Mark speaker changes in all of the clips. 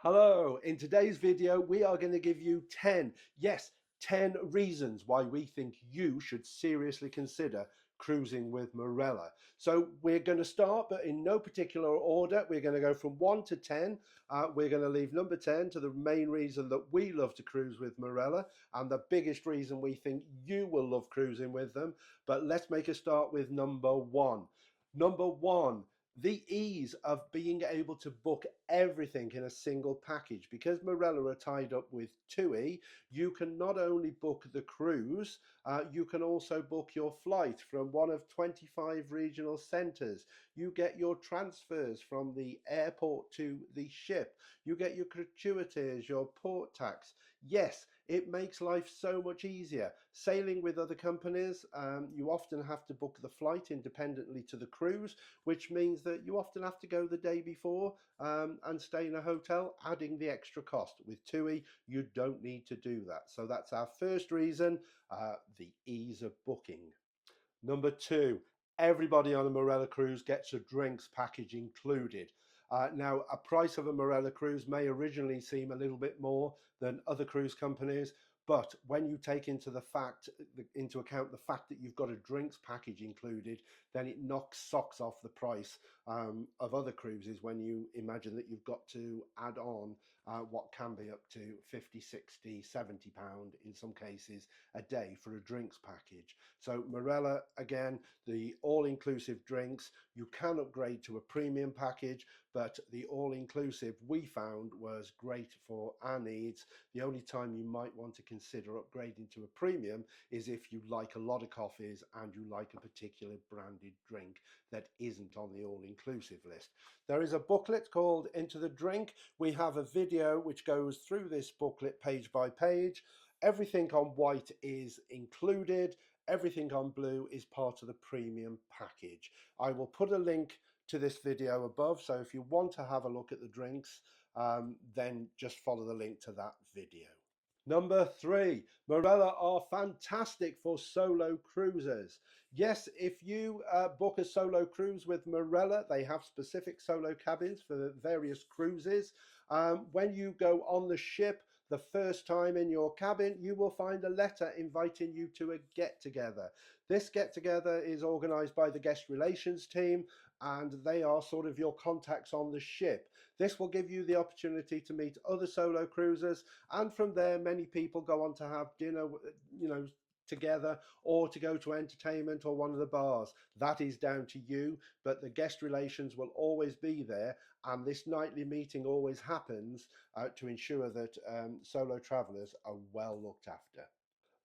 Speaker 1: Hello, in today's video we are going to give you 10, yes, 10 reasons why we think you should seriously consider cruising with Marella. So we're going to start, but in no particular order. We're going to go from 1 to 10. We're going to leave number 10 to the main reason that we love to cruise with Marella and the biggest reason we think you will love cruising with them. But let's make a start with number 1. Number 1, the ease of being able to book everything in a single package. Because Marella are tied up with TUI, you can not only book the cruise, you can also book your flight from one of 25 regional centres. You get your transfers from the airport to the ship. You get your gratuities, your port tax. Yes, it makes life so much easier. Sailing with other companies, you often have to book the flight independently to the cruise, which means that you often have to go the day before and stay in a hotel, adding the extra cost. With TUI, you don't need to do that. So that's our first reason, the ease of booking. Number 2, everybody on a Marella cruise gets a drinks package included. Now, a price of a Marella cruise may originally seem a little bit more than other cruise companies, but when you take into account the fact that you've got a drinks package included, then it knocks socks off the price of other cruises when you imagine that you've got to add on what can be up to 50, 60, 70 pound in some cases a day for a drinks package. So Marella, again, the all-inclusive drinks, you can upgrade to a premium package, but the all-inclusive we found was great for our needs. The only time you might want to consider upgrading to a premium is if you like a lot of coffees and you like a particular branded drink that isn't on the all-inclusive list. There is a booklet called Into the Drink. We have a video which goes through this booklet page by page. Everything on white is included. Everything on blue is part of the premium package. I will put a link to this video above, so if you want to have a look at the drinks, then just follow the link to that video. Number 3, Marella are fantastic for solo cruisers. Yes, if you book a solo cruise with Marella, they have specific solo cabins for various cruises. When you go on the ship, the first time in your cabin, you will find a letter inviting you to a get-together. This get-together is organised by the guest relations team, and they are sort of your contacts on the ship. This will give you the opportunity to meet other solo cruisers, and from there many people go on to have dinner, together, or to go to entertainment or one of the bars. That is down to you, but the guest relations will always be there, and this nightly meeting always happens to ensure that solo travelers are well looked after.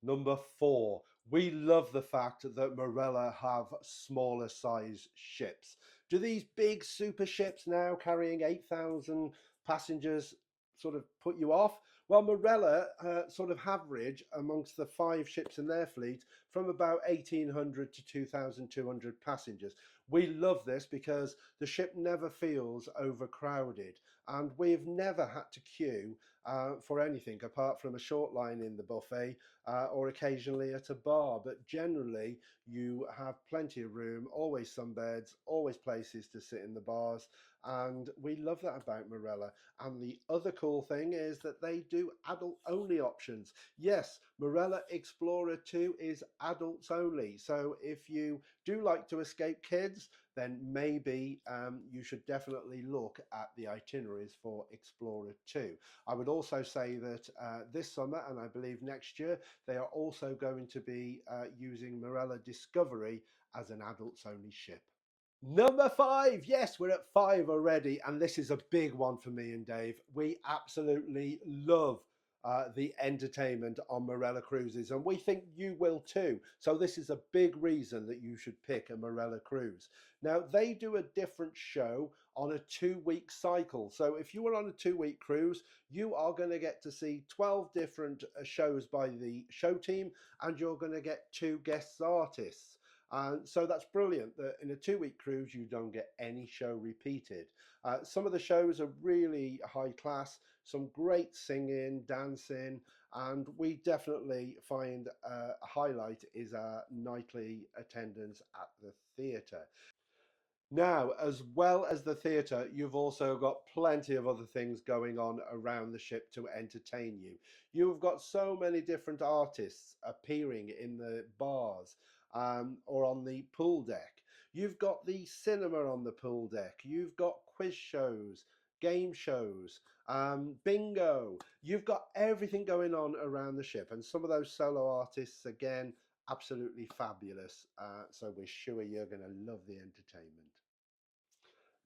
Speaker 1: Number 4, we love the fact that Marella have smaller size ships. Do these big super ships now carrying 8,000 passengers sort of put you off? Well, Marella sort of average amongst the 5 ships in their fleet from about 1,800 to 2,200 passengers. We love this because the ship never feels overcrowded, and we've never had to queue for anything apart from a short line in the buffet or occasionally at a bar. But generally, you have plenty of room, always some beds, always places to sit in the bars. And we love that about Marella. And the other cool thing is that they do adult only options. Yes, Marella Explorer 2 is adults only. So if you do like to escape kids, then maybe you should definitely look at the itineraries for Explorer 2. I would also say that this summer, and I believe next year, they are also going to be using Marella Discovery as an adults only ship. Number 5, yes, we're at 5 already, and this is a big one for me and Dave. We absolutely love the entertainment on Marella cruises, and we think you will too. So this is a big reason that you should pick a Marella cruise. Now, they do a different show on a 2-week cycle. So if you are on a 2-week cruise, you are going to get to see 12 different shows by the show team, and you're going to get 2 guest artists. So that's brilliant that in a 2-week cruise you don't get any show repeated. Some of the shows are really high class, some great singing, dancing, and we definitely find a highlight is our nightly attendance at the theatre. Now, as well as the theatre, you've also got plenty of other things going on around the ship to entertain you. You've got so many different artists appearing in the bars or on the pool deck. You've got the cinema on the pool deck. You've got quiz shows, game shows, bingo. You've got everything going on around the ship. And some of those solo artists, again, absolutely fabulous. So we're sure you're going to love the entertainment.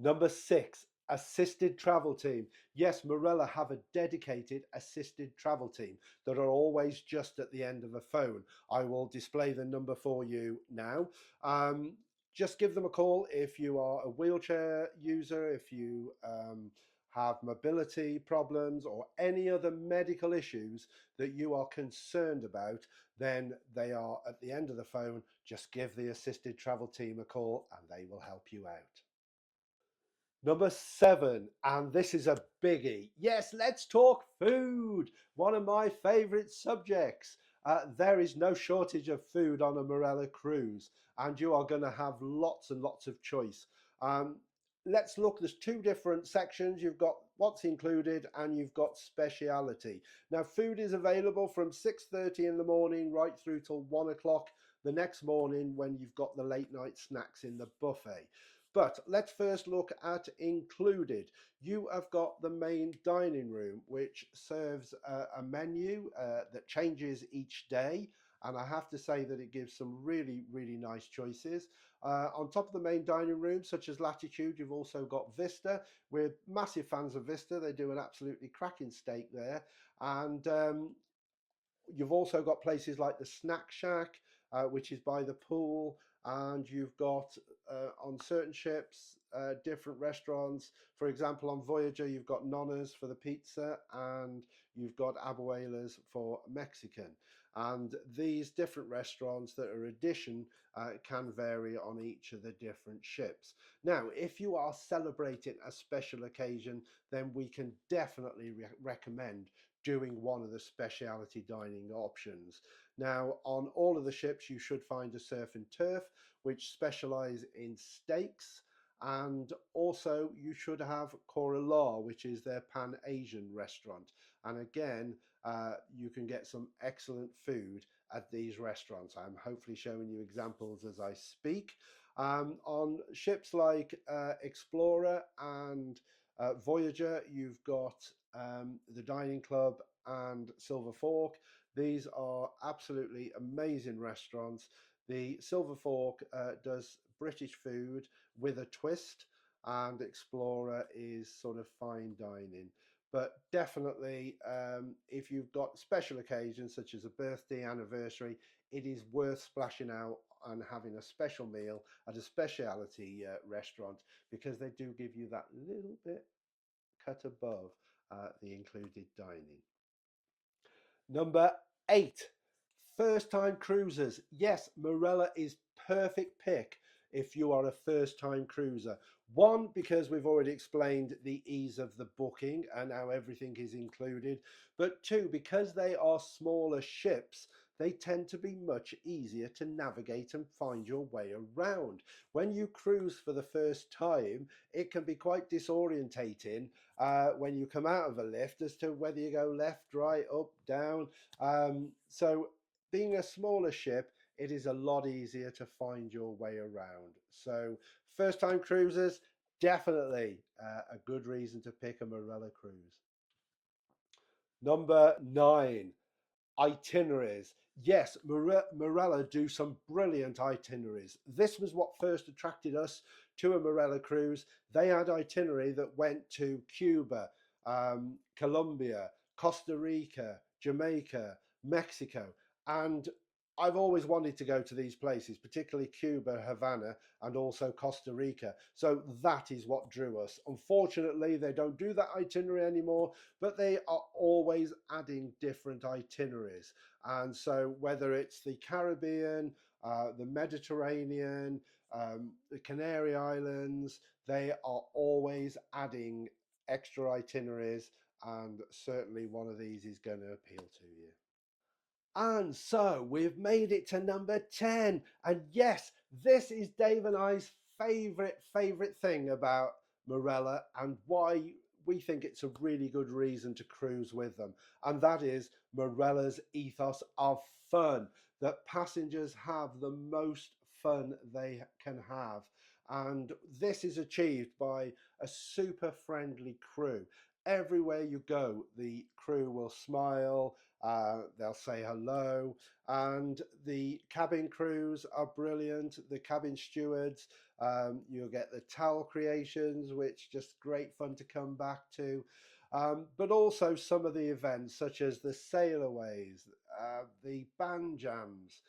Speaker 1: Number six, assisted travel team. Yes, Marella have a dedicated assisted travel team that are always just at the end of a phone. I will display the number for you now. Just give them a call if you are a wheelchair user, if you have mobility problems or any other medical issues that you are concerned about, then they are at the end of the phone. Just give the assisted travel team a call and they will help you out. Number seven, and this is a biggie. Yes, let's talk food. One of my favorite subjects. There is no shortage of food on a Marella cruise, and you are going to have lots and lots of choice. Um, let's look, there's two different sections. You've got what's included and you've got speciality. Now, food is available from 6:30 in the morning right through till 1 o'clock the next morning when you've got the late night snacks in the buffet. But let's first look at included. You have got the main dining room, which serves a menu that changes each day. And I have to say that it gives some really, really nice choices. On top of the main dining room, such as Latitude, you've also got Vista. We're massive fans of Vista. They do an absolutely cracking steak there. And you've also got places like the Snack Shack, which is by the pool, and you've got on certain ships different restaurants. For example, on Voyager, you've got Nonna's for the pizza, and you've got Abuela's for Mexican. And these different restaurants that are addition can vary on each of the different ships. Now, if you are celebrating a special occasion, then we can definitely recommend doing one of the specialty dining options. Now, on all of the ships, you should find a surf and turf, which specialize in steaks. And also, you should have Corala, which is their Pan Asian restaurant. And again, you can get some excellent food at these restaurants. I'm hopefully showing you examples as I speak. On ships like Explorer and Voyager, you've got the Dining Club and Silver Fork. These are absolutely amazing restaurants. The Silver Fork does British food with a twist, and Explorer is sort of fine dining. But definitely, if you've got special occasions such as a birthday, anniversary, it is worth splashing out and having a special meal at a specialty restaurant, because they do give you that little bit cut above the included dining. Number eight, first time cruisers. Yes, Marella is perfect pick if you are a first time cruiser. One, because we've already explained the ease of the booking and how everything is included. But two, because they are smaller ships, they tend to be much easier to navigate and find your way around. When you cruise for the first time, it can be quite disorientating when you come out of a lift as to whether you go left, right, up, down. So being a smaller ship, it is a lot easier to find your way around. So first time cruisers, definitely a good reason to pick a Marella cruise. Number nine, itineraries. Yes, Marella do some brilliant itineraries. This was what first attracted us to a Marella cruise. They had itinerary that went to Cuba, Colombia, Costa Rica, Jamaica, Mexico, and I've always wanted to go to these places, particularly Cuba, Havana, and also Costa Rica. So that is what drew us. Unfortunately, they don't do that itinerary anymore, but they are always adding different itineraries. And so whether it's the Caribbean, the Mediterranean, the Canary Islands, they are always adding extra itineraries, and certainly one of these is going to appeal to you. And so we've made it to number 10. And yes, this is Dave and I's favourite thing about Marella and why we think it's a really good reason to cruise with them, and that is Marella's ethos of fun, that passengers have the most fun they can have. And this is achieved by a super friendly crew. Everywhere you go, the crew will smile, they'll say hello, and the cabin crews are brilliant. The cabin stewards, you'll get the towel creations, which just great fun to come back to. But also some of the events, such as the sailaways, the band jams,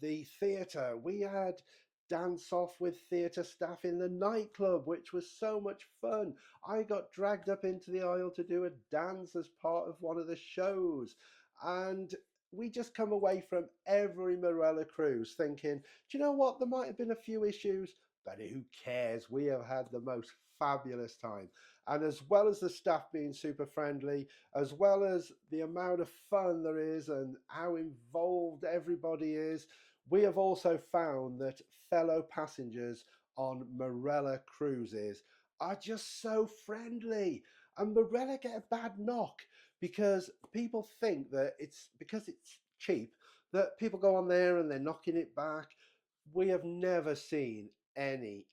Speaker 1: the theatre. We had dance off with theatre staff in the nightclub, which was so much fun. I got dragged up into the aisle to do a dance as part of one of the shows. And we just come away from every Marella cruise thinking, do you know what? There might have been a few issues, but who cares? We have had the most fabulous time. And as well as the staff being super friendly, as well as the amount of fun there is and how involved everybody is, we have also found that fellow passengers on Marella cruises are just so friendly. And Marella get a bad knock because people think that it's because it's cheap that people go on there and they're knocking it back. We have never seen any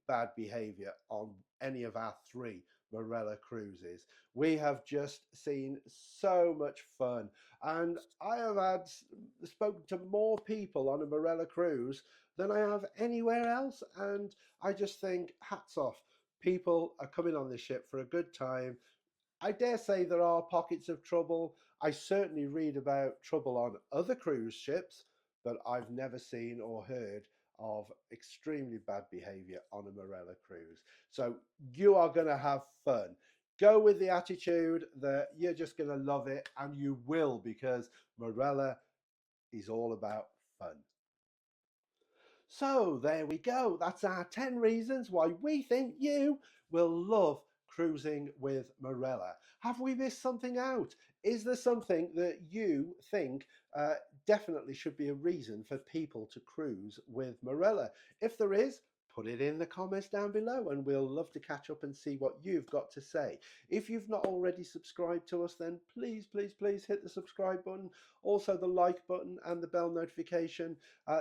Speaker 1: bad behavior on any of our three Marella cruises. We have just seen so much fun, and I have spoken to more people on a Marella cruise than I have anywhere else, and I just think hats off. People are coming on this ship for a good time. I dare say there are pockets of trouble. I certainly read about trouble on other cruise ships, but I've never seen or heard of extremely bad behavior on a Marella cruise. So you are going to have fun. Go with the attitude that you're just going to love it, and you will, because Marella is all about fun. So there we go. That's our 10 reasons why we think you will love cruising with Marella. Have we missed something out? Is there something that you think definitely should be a reason for people to cruise with Marella? If there is, put it in the comments down below and we'll love to catch up and see what you've got to say. If you've not already subscribed to us, then please hit the subscribe button, also the like button and the bell notification.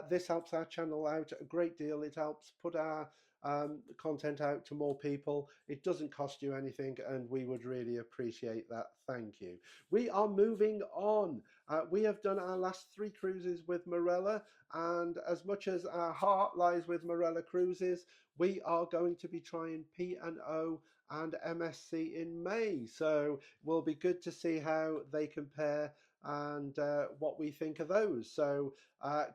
Speaker 1: This helps our channel out a great deal. It helps put our content out to more people. It doesn't cost you anything and we would really appreciate that. Thank you. We are moving on. We have done our last 3 cruises with Marella, and as much as our heart lies with Marella cruises, we are going to be trying P&O and MSC in May, so will be good to see how they compare and what we think of those. So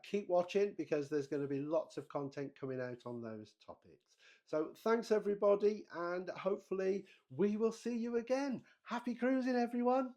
Speaker 1: keep watching because there's going to be lots of content coming out on those topics. So thanks everybody, and hopefully we will see you again. Happy cruising everyone.